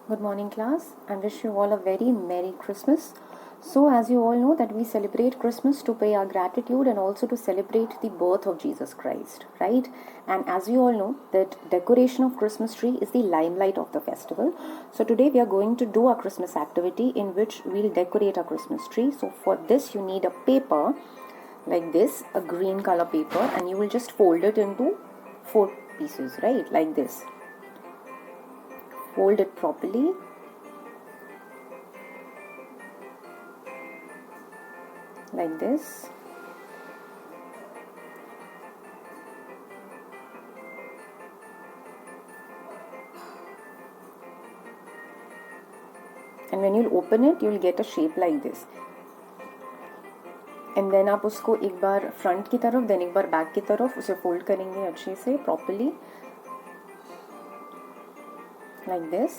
Good morning class. I wish you all a very Merry Christmas. So as you all know that we celebrate Christmas to pay our gratitude and also to celebrate the birth of Jesus Christ, right? And as you all know that decoration of Christmas tree is the limelight of the festival. So today we are going to do a Christmas activity in which we'll decorate a Christmas tree. So for this you need a paper like this, a green color paper, and you will just fold it into 4 pieces, right? Like this. Fold it properly. Like this. And when you'll open it, you'll get a shape like this. And then आप उसको एक बार front की तरफ, then एक बार back की तरफ उसे fold करेंगे अच्छे से, properly, like this.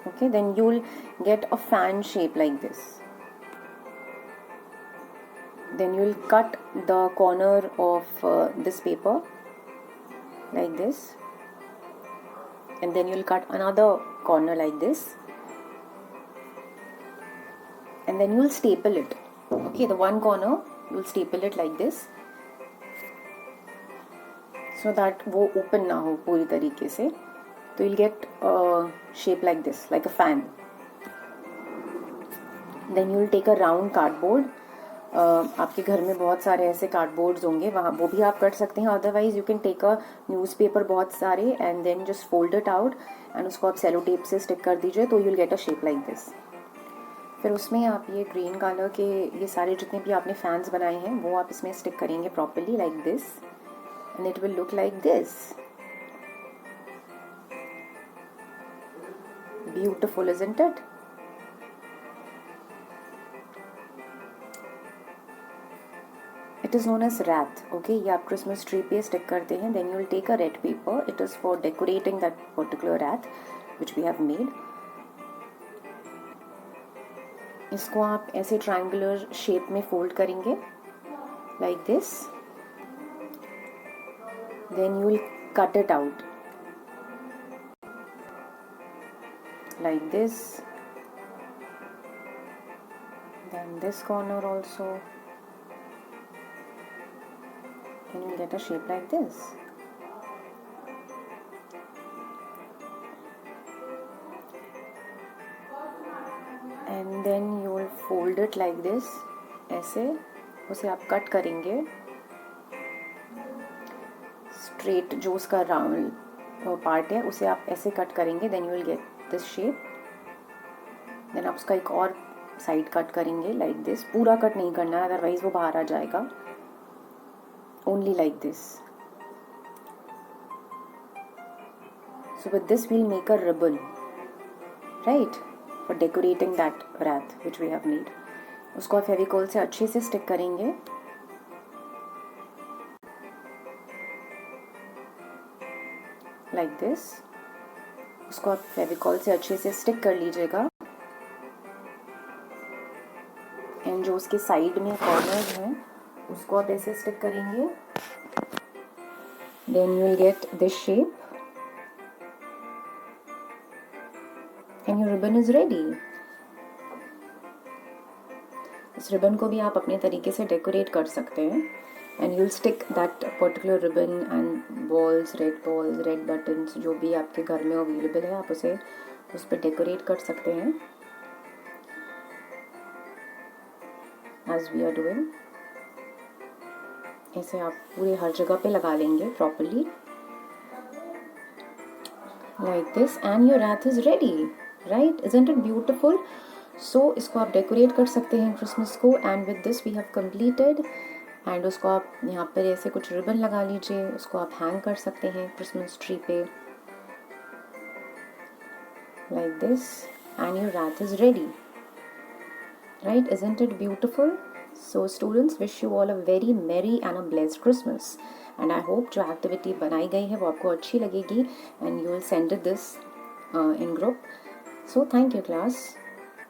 Okay, then you'll get a fan shape like this. Then you'll cut the corner of this paper like this, and then you'll cut another corner like this, and then you'll staple it. Okay, the one corner you'll staple it like this so that वो open ना हो पूरी तरीके से. तो you'll get a shape like this, like a fan. Then you'll take a round cardboard. आपके घर में बहुत सारे ऐसे कार्डबोर्ड्स होंगे, वहाँ वो भी आप कर सकते हैं. Otherwise you can take a newspaper बहुत सारे and then just fold it out and उसको आप सेलो टेप से स्टिक कर दीजिए, तो you'll get a shape like this. फिर उसमें आप ये ग्रीन कलर के ये सारे जितने भी आपने फैंस बनाए हैं वो आप इसमें स्टिक करेंगे properly like this, and it will look like this. Beautiful, isn't it? It is known as wreath. Okay, ये आप क्रिसमस ट्री पे स्टिक करते हैं. Then you will take a red paper. It is for decorating that particular wreath which we have made. इसको आप ऐसे triangular shape में fold करेंगे like this. Then you will cut it out like this. Then this corner also. And you'll get a shape like this. And then you will fold it like this. ऐसे उसे आप cut करेंगे straight, जो उसका round part है उसे आप ऐसे कट करेंगे. Then you will get this shape. Then आप उसका एक और साइड कट करेंगे लाइक दिस. पूरा कट नहीं करना है, अदरवाइज वो बाहर आ जाएगा. Only like this. So with this we'll make a ribbon, right, for decorating that wreath which we have made. उसको आप फेविकॉल से अच्छे से स्टिक करेंगे like this. उसको आप फेविकॉल से अच्छे से स्टिक कर लीजिएगा. एंड जो उसके साइड में कॉर्नर्स हैं उसको आप ऐसे स्टिक करेंगे. Then you will get this shape and your ribbon is ready. इस रिबन को भी आप अपने तरीके से डेकोरेट कर सकते हैं. And you will stick that particular ribbon and balls, red buttons, जो भी आपके घर में अवेलेबल है आप उसे उस पर डेकोरेट कर सकते हैं एज वी आर डूइंग. ऐसे आप पूरे हर जगह पे लगा लेंगे properly like this, and your wreath is ready, right? Isn't it beautiful? So इसको आप डेकोरेट कर सकते हैं क्रिसमस को. And with this we have completed. And उसको आप यहाँ पर ऐसे कुछ रिबन लगा लीजिए, उसको आप हैंग कर सकते हैं क्रिसमस ट्री पे like this, and your wreath is ready, right? Isn't it beautiful? So students, wish you all a very merry and a blessed Christmas. And I hope जो activity बनाई गई है वो आपको अच्छी लगेगी and you will send it this in group. So thank you class.